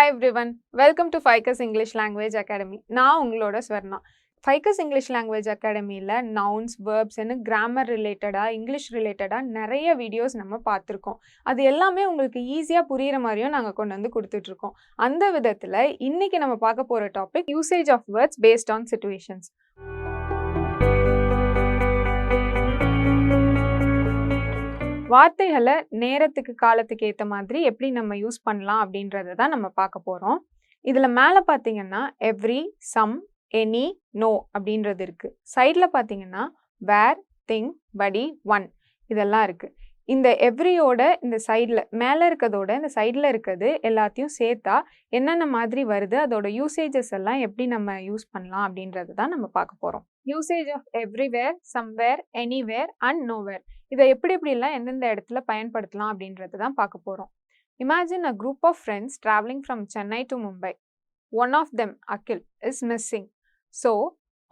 Hi everyone, welcome to FICUS English Language Academy. நான் உங்களோட Swarna. FICUS English Language Academyல nouns, verbs and grammar ரிலேட்டடா English ரிலேட்டடா நிறைய videos நம்ம பார்த்துருக்கோம். அது எல்லாமே உங்களுக்கு ஈஸியாக புரிகிற மாதிரியும் நாங்கள் கொண்டு வந்து கொடுத்துட்ருக்கோம். அந்த விதத்தில் இன்னைக்கு நம்ம பார்க்க போகிற topic usage of words based on situations. வார்த்தைகளை நேரத்துக்கு காலத்துக்கு ஏற்ற மாதிரி எப்படி நம்ம யூஸ் பண்ணலாம் அப்படின்றத தான் நம்ம பார்க்க போகிறோம். இதில் மேலே பார்த்தீங்கன்னா எவ்ரி, சம், எனி, நோ அப்படின்றது இருக்குது. சைடில் பார்த்தீங்கன்னா வேர், திங், படி, ஒன் இதெல்லாம் இருக்குது. இந்த எவ்ரியோட இந்த சைடில் மேலே இருக்கிறதோட இந்த சைடில் இருக்கிறது எல்லாத்தையும் சேர்த்தா என்னென்ன மாதிரி வருது, அதோட யூசேஜஸ் எல்லாம் எப்படி நம்ம யூஸ் பண்ணலாம் அப்படின்றது தான் நம்ம பார்க்க போகிறோம். Usage of everywhere, somewhere, anywhere and nowhere இதை எப்படிலாம் எந்தெந்த இடத்துல பயன்படுத்தலாம் அப்படின்றது தான் பார்க்க போகிறோம். Imagine a group of friends travelling from Chennai to Mumbai. One of them, Akhil, is missing. So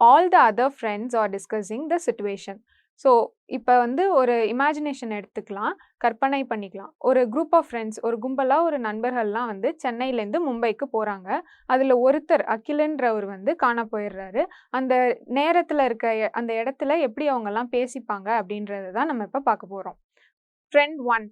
all the other friends are discussing the situation. So இப்போ வந்து ஒரு இமேஜினேஷன் எடுத்துக்கலாம், கற்பனை பண்ணிக்கலாம். ஒரு குரூப் ஆஃப் ஃப்ரெண்ட்ஸ், ஒரு கும்பலாக ஒரு நண்பர்கள்லாம் வந்து சென்னையிலேருந்து மும்பைக்கு போகிறாங்க. அதில் ஒருத்தர் அகிலன்றவர் வந்து காண போயிடுறாரு. அந்த நேரத்தில் இருக்க அந்த இடத்துல எப்படி அவங்கெல்லாம் பேசிப்பாங்க அப்படின்றது தான் நம்ம இப்போ பார்க்க போகிறோம். ஃப்ரெண்ட் ஒன்,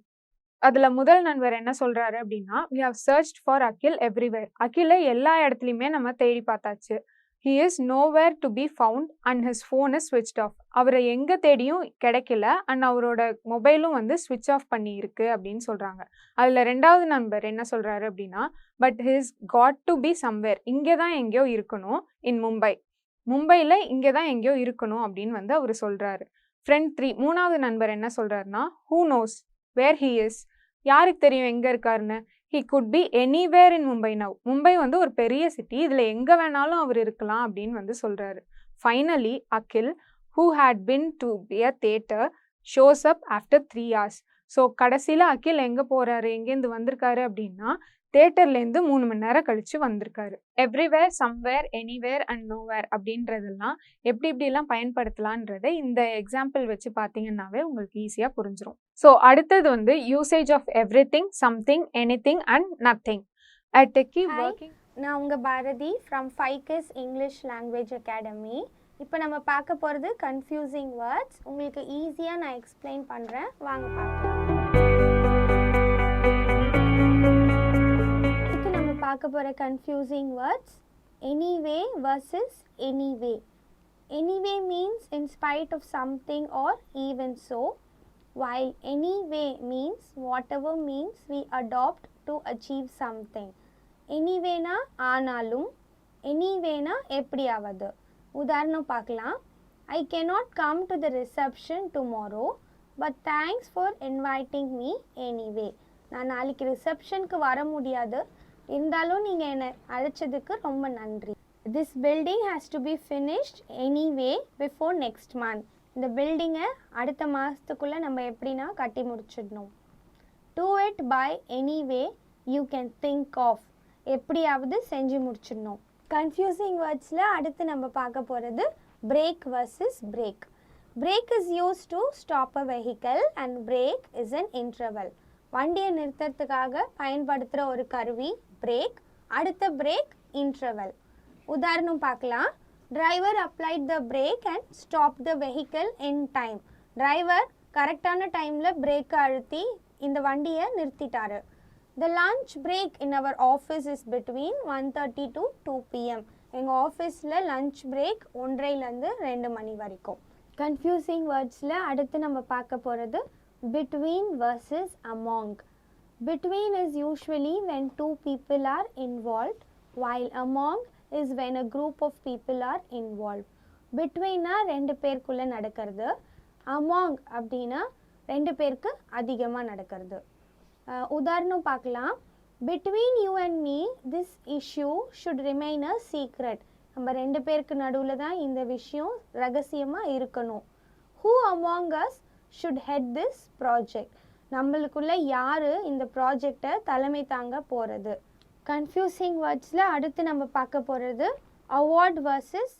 அதில் முதல் நண்பர் என்ன சொல்கிறாரு அப்படின்னா, we have searched for Akhil everywhere. அகிலை எல்லா இடத்துலையுமே நம்ம தேடி பார்த்தாச்சு. He is nowhere to be found and his phone is switched off. அவரை எங்கே தேடியும் கிடைக்கல அண்ட் அவரோட மொபைலும் வந்து ஸ்விட்ச் ஆஃப் பண்ணி இருக்கு அப்படின்னு சொல்கிறாங்க. அதில் ரெண்டாவது நண்பர் என்ன சொல்கிறாரு அப்படின்னா, but he's got to be somewhere. இங்கே தான் எங்கேயோ இருக்கணும், இன் மும்பை. மும்பையில் இங்கே தான் எங்கேயோ இருக்கணும் அப்படின்னு வந்து அவர் சொல்கிறாரு. ஃப்ரெண்ட் த்ரீ, மூணாவது நண்பர் என்ன சொல்கிறாருன்னா, who knows where he is. யாருக்கு தெரியும் எங்கே இருக்காருன்னு. he could be anywhere in Mumbai now. Mumbai வந்து ஒரு பெரிய சிட்டி, இதில் எங்கே வேணாலும் அவர் இருக்கலாம் அப்படின்னு வந்து சொல்கிறாரு. Finally Akhil, who had been to a theatre, shows up after 3 hours. So கடைசியில் அகில் எங்கே போகிறாரு, எங்கேருந்து வந்திருக்காரு அப்படின்னா தேட்டர்லேருந்து 3 மணி நேரம் கழித்து வந்திருக்காரு. Everywhere, somewhere, anywhere and nowhere அப்படின்றதெல்லாம் எப்படிலாம் பயன்படுத்தலான்றதை இந்த எக்ஸாம்பிள் வச்சு பார்த்தீங்கன்னாவே உங்களுக்கு ஈஸியாக புரிஞ்சிடும். ஸோ அடுத்தது வந்து usage of everything, something, anything and nothing. At techie working. நான் உங்கள் Bharathi from FICUS English language academy. இப்போ நம்ம பார்க்க போகிறது கன்ஃபியூசிங் வேர்ட்ஸ். உங்களுக்கு ஈஸியாக நான் எக்ஸ்பிளைன் பண்ணுறேன், வாங்க பார்க்கலாம். பார்க்க போகிற confusing words anyway versus anyway. Anyway means in spite of something or even so, while anyway means whatever means we adopt to achieve something. எனிவேனா ஆனாலும், எனிவேனா எப்படியாவது. உதாரணம் பார்க்கலாம். I cannot come to the reception tomorrow, but thanks for inviting me anyway. நான் நாளைக்கு ரிசப்ஷனுக்கு வர முடியாது, இருந்தாலும் நீங்கள் என்னை அழைச்சதுக்கு ரொம்ப நன்றி. This building has to be finished anyway before next month. இந்த பில்டிங்கை அடுத்த மாதத்துக்குள்ளே நம்ம எப்படின்னா கட்டி முடிச்சிடணும். Do it by anyway you can think of. எப்படியாவது செஞ்சு முடிச்சிடணும். கன்ஃபியூசிங் வேர்ட்ஸில் அடுத்து நம்ம பார்க்க போகிறது break versus brake. Brake is use to stop a vehicle and break is an interval. வண்டியை நிறுத்துறதுக்காக பயன்படுத்துகிற ஒரு கருவி பிரேக். அடுத்த பிரேக் இன்டர்வல். உதாரணம் பார்க்கலாம். Driver applied the brake and stop the vehicle in time. Driver கரெக்டான டைமில் பிரேக்கை அழுத்தி இந்த வண்டியை நிறுத்திட்டாரு. The lunch break in our office is between 1:30 to 2 PM. எங்கள் ஆஃபீஸில் லஞ்ச் பிரேக் 1:30 to 2 மணி வரைக்கும். கன்ஃபியூசிங் வேர்ட்ஸில் அடுத்து நம்ம பார்க்க போகிறது between versus among. Between is usually when two people are involved, while among is when a group of people are involved. Between ரெண்டு பேருக்குள்ளே நடக்கிறது, among அப்படின்னா ரெண்டு பேருக்கு அதிகமாக நடக்கிறது. உதாரணம் பார்க்கலாம். Between you and me, this issue should remain a secret. நம்ம ரெண்டு பேருக்கு நடுவில் தான் இந்த விஷயம் ரகசியமாக இருக்கணும். Who among us should head this project. நம்மளுக்குள்ள யார் இந்த ப்ராஜெக்டை தலைமை தாங்க போகிறது. கன்ஃபியூசிங் வேர்ட்ஸில் அடுத்து நம்ம பார்க்க போகிறது அவார்ட் வர்சஸ்